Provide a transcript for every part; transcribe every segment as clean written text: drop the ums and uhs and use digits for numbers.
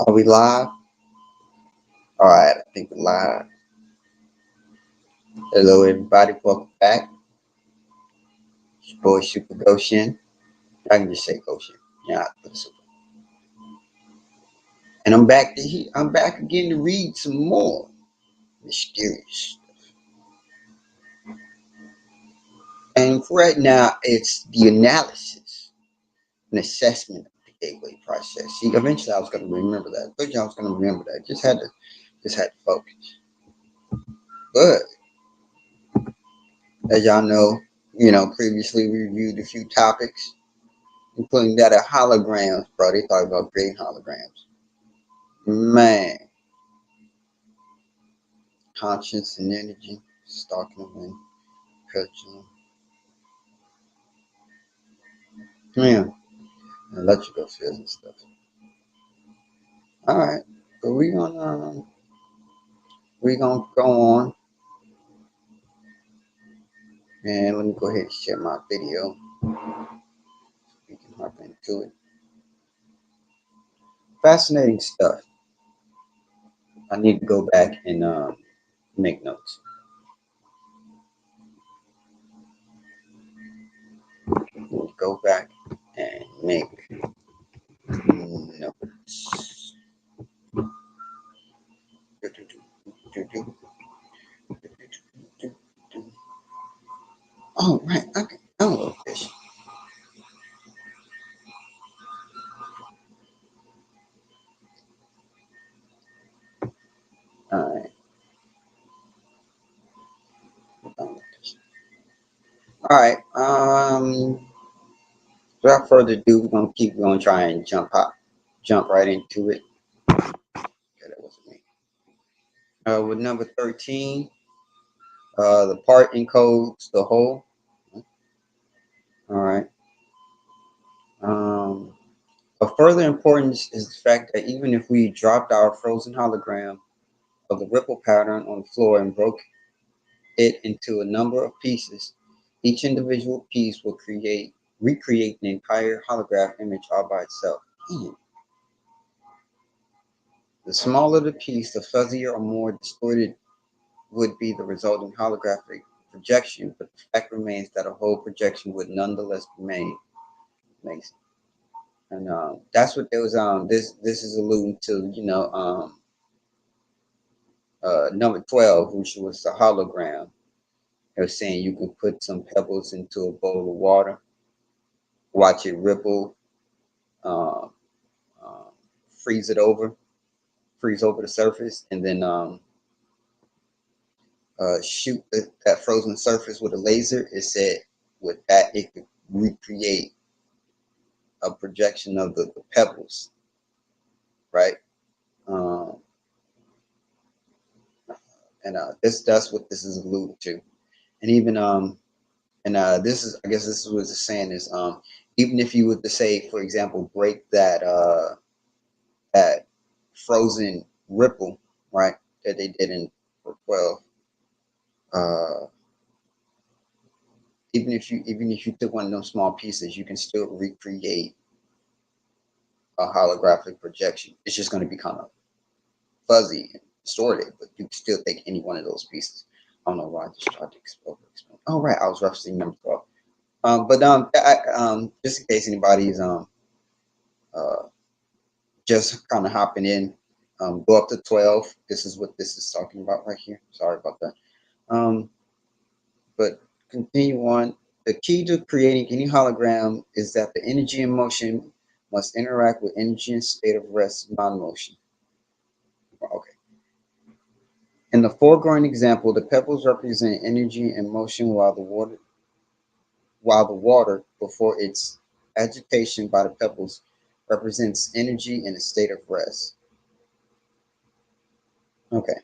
Are we live? All right, I think we're live. Hello, everybody. Welcome back. It's your boy Super Goshen. I can just say Goshen. Yeah, I put Super. And I'm back I'm back again to read some more mysterious. And for right now, it's the analysis and assessment of the gateway process. See, eventually I was going to remember that. I told you I was going to remember that. Just had to focus. But as y'all know, previously we reviewed a few topics, including that of holograms, bro. They thought about creating holograms. Man, conscience and energy, stalking them and coaching them. Yeah, electrical fields and stuff. All right, so we gonna go on, and let me go ahead and share my video. We can hop into it. Fascinating stuff. I need to go back and make notes. We'll go back and make notes. Oh, right. Okay. Download this. All right. Download this. All right. Without further ado, we're gonna try and jump right into it. Okay, that wasn't me. With number 13, the part encodes the whole. All right. Of further importance is the fact that even if we dropped our frozen hologram of the ripple pattern on the floor and broke it into a number of pieces, each individual piece will recreate the entire holograph image all by itself. The smaller the piece, the fuzzier or more distorted would be the resulting holographic projection, but the fact remains that a whole projection would nonetheless be made. Amazing. And that's what there was. This is alluding to, number 12, which was the hologram. They were saying you can put some pebbles into a bowl of water, watch it ripple, uh, uh, freeze over the surface, and then shoot that frozen surface with a laser. It said with that it could recreate a projection of the pebbles, right? Um, and that's what this is alluding to. And even this is, I guess this is what it's saying is even if you were to say, for example, break that frozen ripple, right, that they did in 12. Uh, even if you took one of those small pieces, you can still recreate a holographic projection. It's just going to be kind of fuzzy and distorted, but you can still take any one of those pieces. I don't know why I just tried to explain. Oh, right, I was referencing number 12. Just in case anybody's uh, just kind of hopping in, go up to 12. This is what this is talking about right here. Sorry about that. But continue on. The key to creating any hologram is that the energy in motion must interact with energy in state of rest, non-motion. Okay. In the foregoing example, the pebbles represent energy in motion while the water before its agitation by the pebbles represents energy in a state of rest. Okay.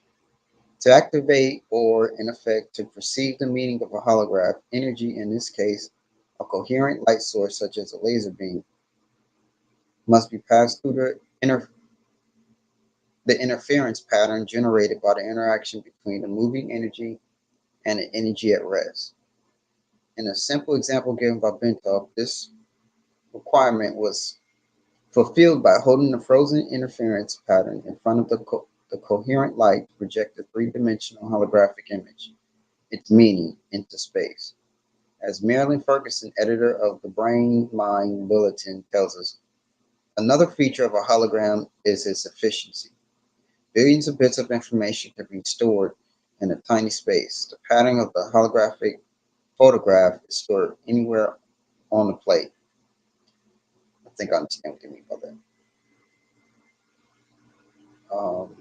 To activate or, in effect, to perceive the meaning of a holograph, energy, in this case, a coherent light source such as a laser beam, must be passed through the interference pattern generated by the interaction between the moving energy and the energy at rest. In a simple example given by Bentov, this requirement was fulfilled by holding the frozen interference pattern in front of the coherent light to project a three-dimensional holographic image, its meaning, into space. As Marilyn Ferguson, editor of the Brain Mind Bulletin, tells us, another feature of a hologram is its efficiency. Billions of bits of information can be stored in a tiny space. The pattern of the holographic photograph is stored anywhere on the plate. I think I understand what they mean by that. Um,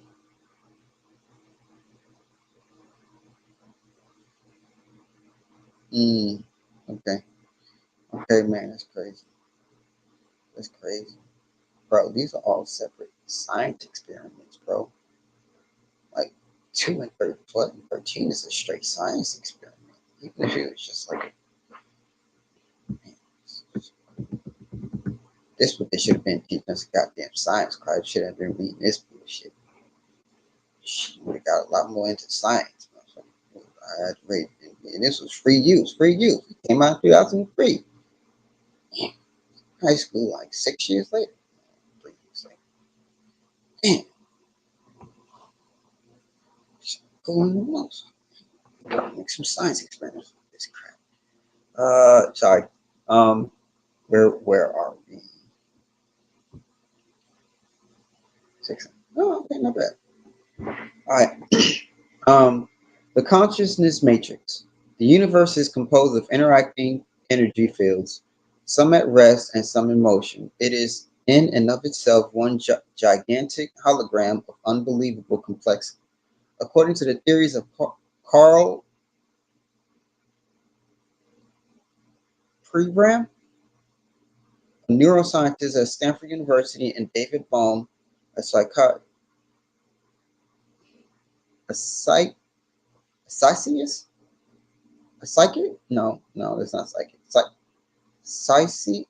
okay. Okay, man, that's crazy. That's crazy. Bro, these are all separate science experiments, bro. Like 2 and 13 is a straight science experiment. Even if it was just like, man, this what they should have been teaching us goddamn science class. Should have been reading this bullshit. She would have got a lot more into science. I had to read, and this was free use. Free use. It came out in 2003. High school, like 6 years later. 3 years later. Damn, going on. Make some science experiments with this crap. Sorry. Um, where are we? 6. Oh, okay, not bad. All right. The consciousness matrix. The universe is composed of interacting energy fields, some at rest and some in motion. It is in and of itself one gigantic hologram of unbelievable complexity. According to the theories of Carl Pribram, a neuroscientist at Stanford University, and David Bohm, a a psych, a psychiatrist, a psychic? No, that's not psychic. Psyche,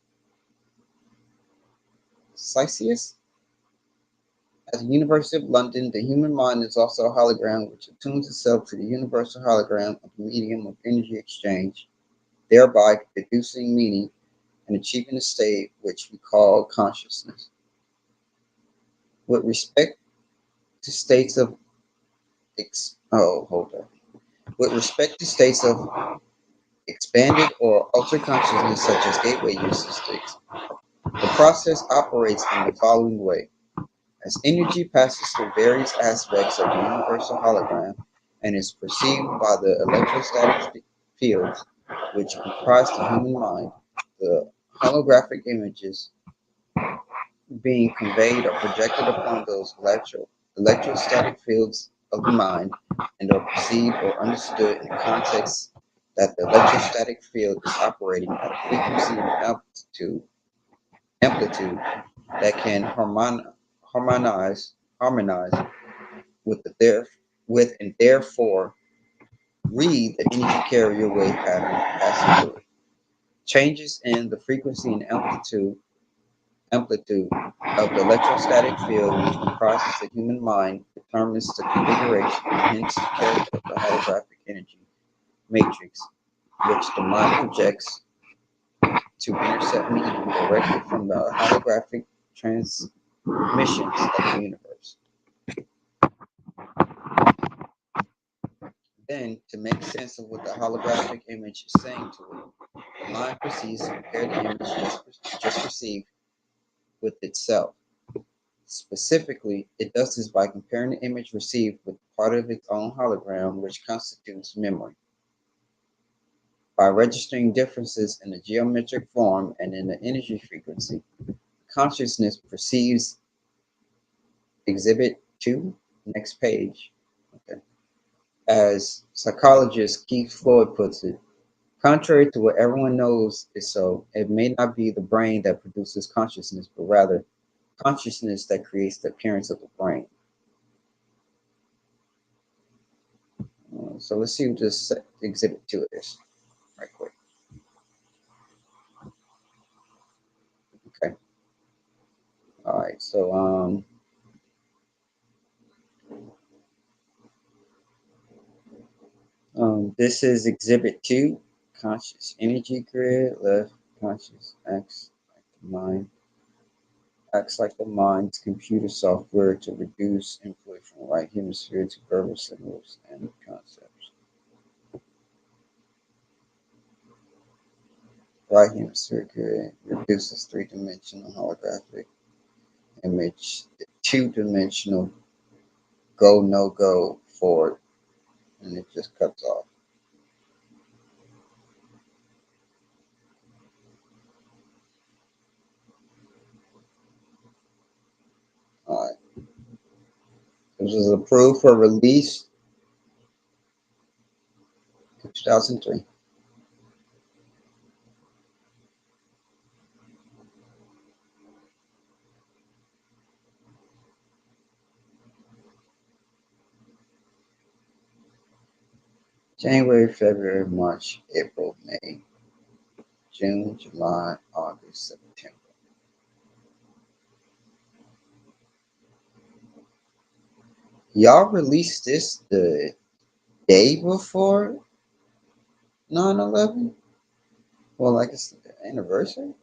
Psychiatrist at the University of London. The human mind is also a hologram which attunes itself to the universal hologram of the medium of energy exchange, thereby deducing meaning and achieving a state which we call consciousness. With respect to states of with respect to states of expanded or altered consciousness, such as gateway usage, the process operates in the following way. As energy passes through various aspects of the universal hologram and is perceived by the electrostatic fields which comprise the human mind, the holographic images being conveyed are projected upon those electrostatic fields of the mind and are perceived or understood in the context that the electrostatic field is operating at a frequency and amplitude that can harmonize with and therefore read the energy carrier wave pattern passing through it. Changes in the frequency and amplitude of the electrostatic field which comprises the human mind determines the configuration and hence the character of the holographic energy matrix which the mind projects to intercept meaning directly from the holographic transmissions of the universe. Then, to make sense of what the holographic image is saying to it, the mind proceeds to compare the image just perceived with itself. Specifically, it does this by comparing the image received with part of its own hologram, which constitutes memory. By registering differences in the geometric form and in the energy frequency, consciousness perceives Exhibit 2, next page. Okay. As psychologist Keith Floyd puts it, contrary to what everyone knows is so, it may not be the brain that produces consciousness, but rather consciousness that creates the appearance of the brain. So let's see what this Exhibit 2 is, right quick. Okay. All right. So this is Exhibit 2, conscious energy grid, left conscious X, mind. acts like the mind's computer software to reduce input from the right hemisphere to verbal signals and concepts. Right hemisphere grid reduces three-dimensional holographic image to two-dimensional go no go forward, and it just cuts off. All right. This was approved for release in 2003. January, February, March, April, May, June, July, August, September. Y'all released this the day before 9/11? Well, like it's the anniversary?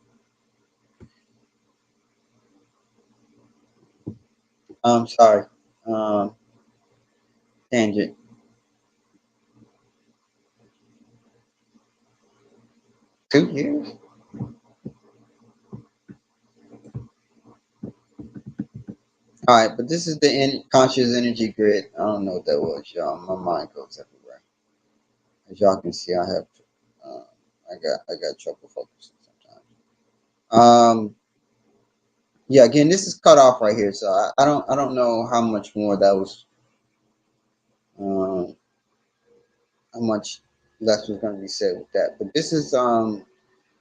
I'm sorry. Um, Tangent. 2 years? All right, but this is the conscious energy grid. I don't know what that was, y'all. My mind goes everywhere. As y'all can see, uh, I got trouble focusing sometimes. Yeah. Again, this is cut off right here, so I don't know how much more that was. Um, how much less was going to be said with that. But this is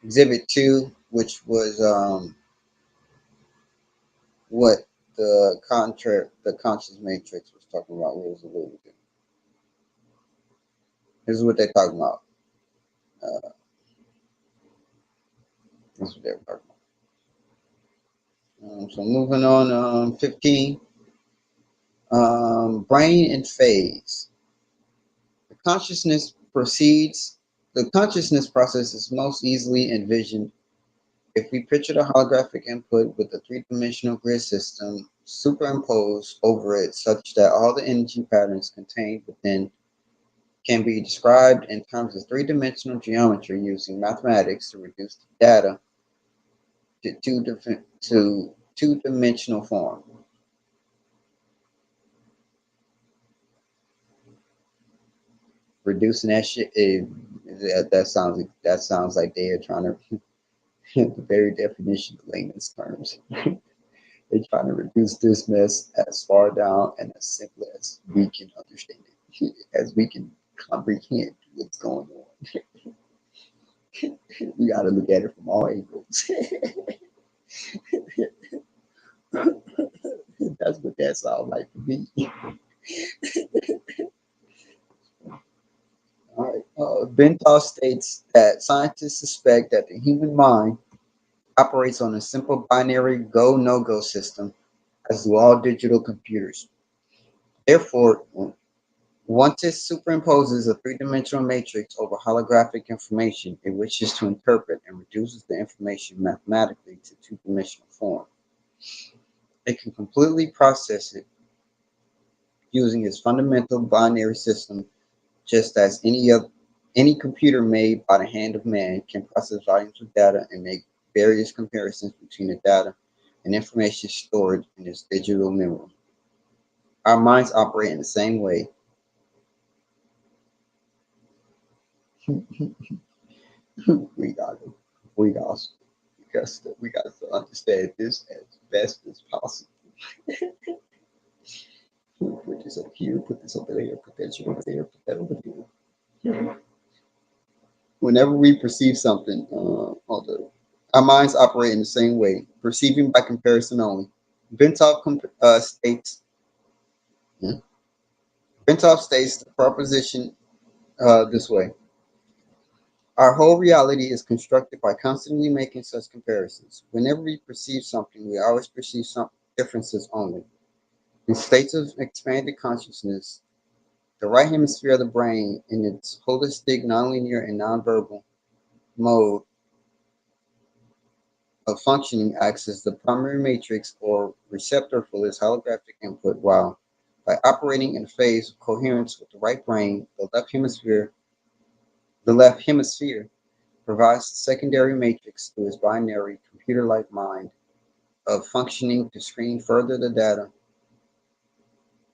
Exhibit 2, which was what the conscious matrix was talking about. What was alluded to. This is what they're talking about. Uh, this is what they're talking about. So moving on, 15, brain and phase. The consciousness proceeds. The consciousness process is most easily envisioned if we picture the holographic input with a three-dimensional grid system superimposed over it such that all the energy patterns contained within can be described in terms of three-dimensional geometry using mathematics to reduce the data to two-dimensional form. Reducing that shit, that sounds like they are trying to the very definition of layman's terms. They're trying to reduce this mess as far down and as simple as we can understand it, as we can comprehend what's going on. We got to look at it from all angles. That's what that sounds like to me. All right. Bentall states that scientists suspect that the human mind operates on a simple binary go no go system, as do all digital computers. Therefore, once it superimposes a three-dimensional matrix over holographic information it wishes to interpret and reduces the information mathematically to two-dimensional form, it can completely process it using its fundamental binary system, just as any computer made by the hand of man can process volumes of data and make various comparisons between the data and information stored in its digital memory. Our minds operate in the same way. we got to, we got to, we got to understand this as best as possible. Put this up here, put this over there, put that shit over there, put that over there. Whenever we perceive something, our minds operate in the same way, perceiving by comparison only. Bentov states, hmm? Bentov states the proposition this way: our whole reality is constructed by constantly making such comparisons. Whenever we perceive something, we always perceive some differences only. In states of expanded consciousness, the right hemisphere of the brain, in its holistic, nonlinear, and nonverbal mode, of functioning acts as the primary matrix or receptor for this holographic input, while by operating in phase of coherence with the right brain, the left hemisphere provides the secondary matrix to its binary computer-like mind of functioning to screen further the data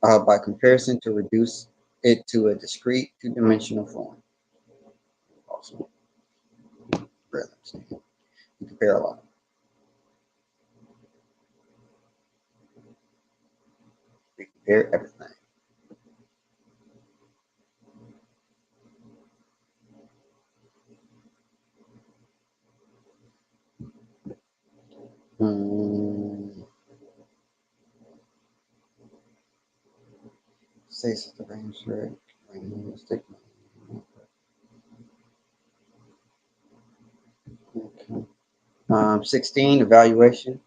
by comparison to reduce it to a discrete two-dimensional form. Also, you compare a lot. We compare everything. Hmm. States the range right. Stigma. Okay. 16, evaluation.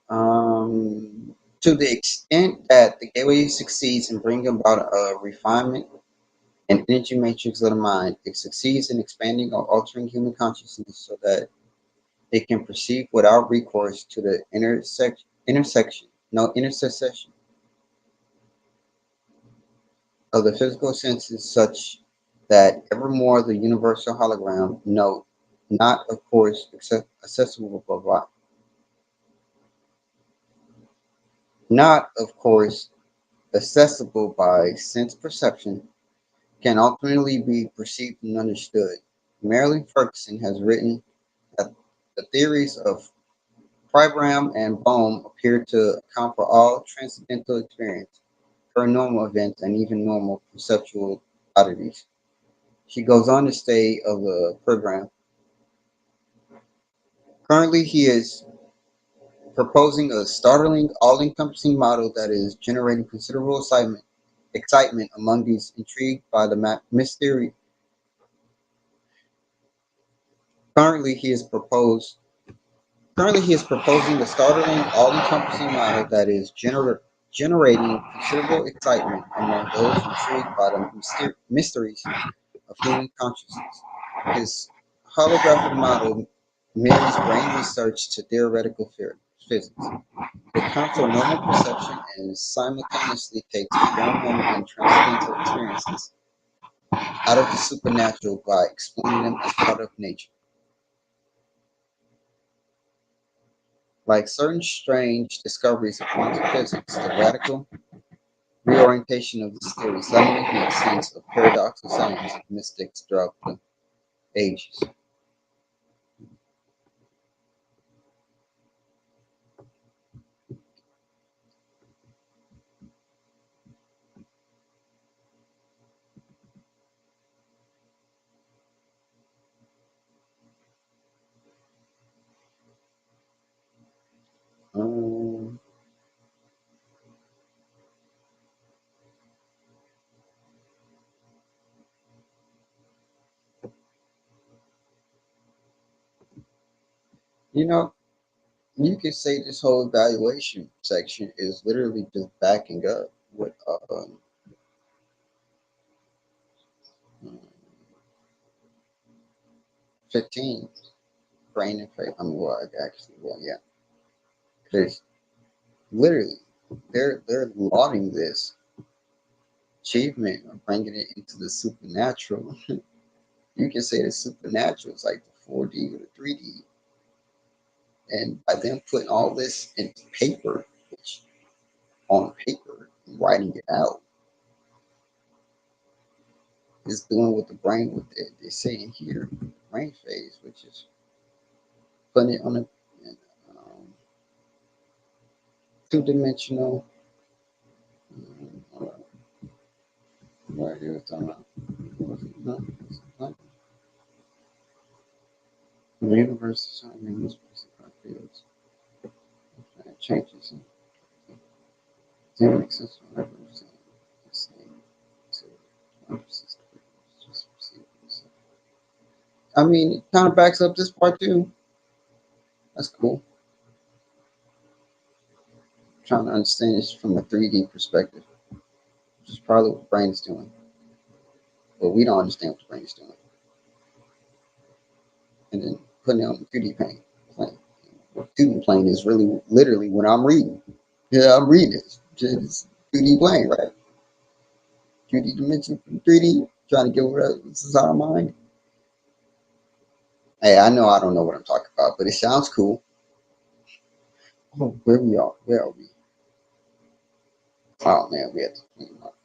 To the extent that the gateway succeeds in bringing about a refinement and energy matrix of the mind, it succeeds in expanding or altering human consciousness so that it can perceive without recourse to the intercession of the physical senses, such that evermore the universal hologram, note, not of course accessible by, not of course accessible by sense perception, can ultimately be perceived and understood. Marilyn Ferguson has written that the theories of Pribram and Bohm appear to account for all transcendental experience, paranormal events, and even normal perceptual oddities. She goes on to say of the program, currently he is proposing a startling, all-encompassing model that is generating considerable excitement among these intrigued by the mystery. Currently, he is proposed. Currently, he is proposing a startling, all-encompassing model that is generating considerable excitement among those intrigued by the mysteries of human consciousness. His holographic model marries brain research to theoretical physics. It accounts for normal perception and simultaneously takes paranormal and transcendental experiences out of the supernatural by explaining them as part of nature. Like certain strange discoveries of quantum physics, the radical reorientation of this theory suddenly makes sense of paradoxical sayings of mystics throughout the ages. Um, you know, you could say this whole evaluation section is literally just backing up what 15 brain and faith. I mean, well, actually, well, yeah, because literally, they're lauding this achievement of bringing it into the supernatural. You can say the supernatural is like the 4D or the 3D, and by them putting all this in paper, which on paper, writing it out, is doing what the brain what they're saying here, brain phase, which is putting it on a um, two-dimensional. What are you talking about? No, the universe is shining in specific fields. It changes. It makes sense whenever it's the same to just perceive yourself. I mean, it kind of backs up this part too. That's cool. I'm trying to understand this from a 3D perspective, which is probably what the brain is doing. But we don't understand what the brain is doing. And then putting it on the 3D plane. 2D plane is really literally what I'm reading. Yeah, I'm reading it. It's 2D plane, right? 2D dimension, 3D, trying to get rid of this is our mind. Hey, I know I don't know what I'm talking about, but it sounds cool. Oh, where we are? Where are we? Oh man, we have to.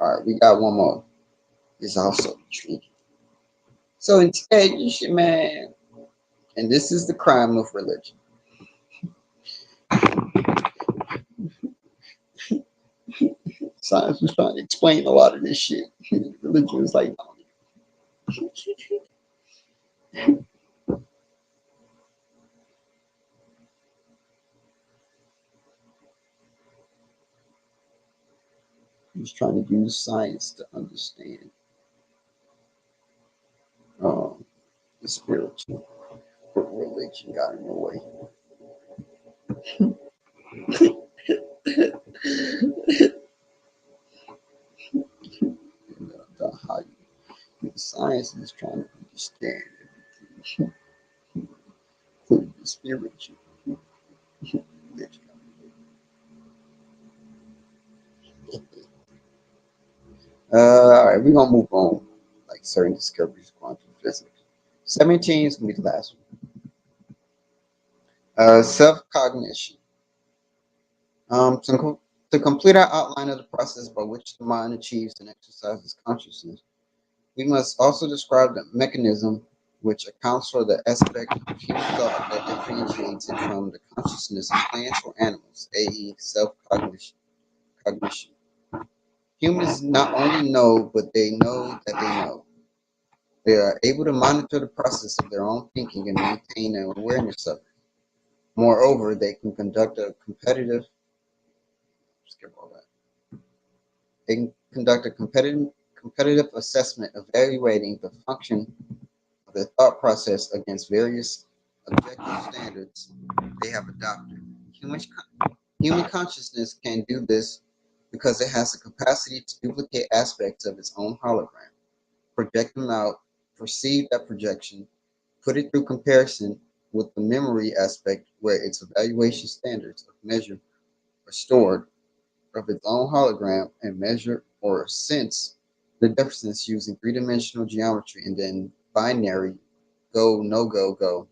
All right, we got one more. It's also intriguing. So instead, you should, man, and this is the crime of religion. Science was trying to explain a lot of this shit. Religion was like, he was trying to use science to understand the spiritual, but religion got in the way. And, how science is trying to understand the spiritual. All right, we're gonna move on. Like certain discoveries of quantum physics. 17 is gonna be the last one. Self-cognition. To complete our outline of the process by which the mind achieves and exercises consciousness, we must also describe the mechanism which accounts for the aspect of human thought that differentiates it from the consciousness of plants or animals, i.e., self-cognition. Cognition. Humans not only know, but they know that they know. They are able to monitor the process of their own thinking and maintain an awareness of it. Moreover, they can conduct a skip all that. They can conduct a competitive assessment evaluating the function of the thought process against various objective standards they have adopted. Human, human consciousness can do this because it has the capacity to duplicate aspects of its own hologram, project them out, perceive that projection, put it through comparison with the memory aspect where its evaluation standards of measure are stored of its own hologram and measure or sense the differences using three-dimensional geometry and then binary go, no go, go,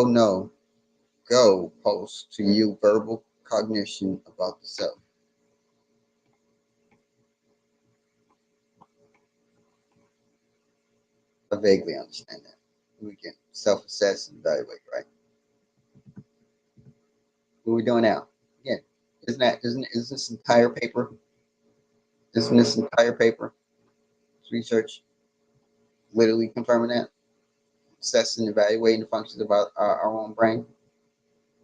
no, go post to you verbal cognition about the self. I vaguely understand that. We can self-assess and evaluate, right? What are we doing now? Again, is this entire paper? Isn't this entire paper? It's research literally confirming that, assessing, evaluating the functions of our own brain.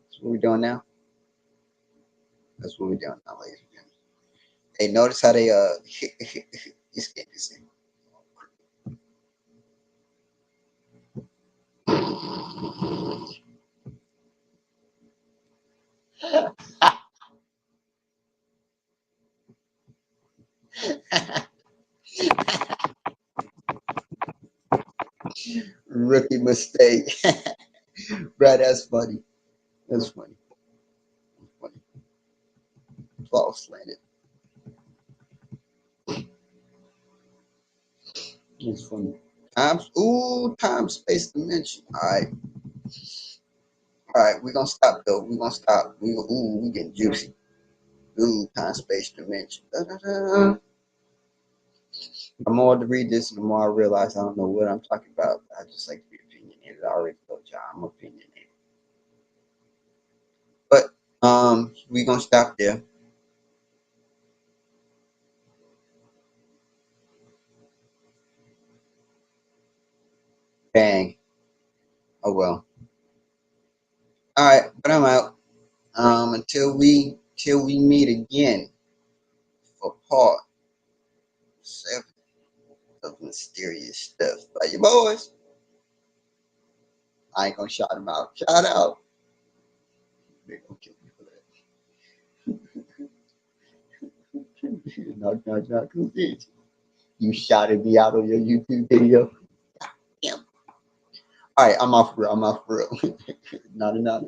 That's what we're doing now. That's what we're doing now, ladies and gentlemen. Hey, notice how they this game is rookie mistake. Right, that's funny. That's funny. That's funny. False slanted. It's funny. Time, space, dimension. All right. We're gonna stop though. We're gonna stop. We getting juicy. Ooh, time, space, dimension. Da, da, da. The more to read this, the more I realize I don't know what I'm talking about. I just like to be opinionated. I already told y'all I'm opinionated. But we're gonna stop there. Bang. Oh well. All right, but I'm out. Until we meet again for part 7 of Mysterious Stuff by your boys. I ain't gonna shout them out. Shout out. They gonna kill me for that. Knock, bitch. You shouted me out on your YouTube video. Yeah. All right, I'm off for real. I'm off for real. Not another.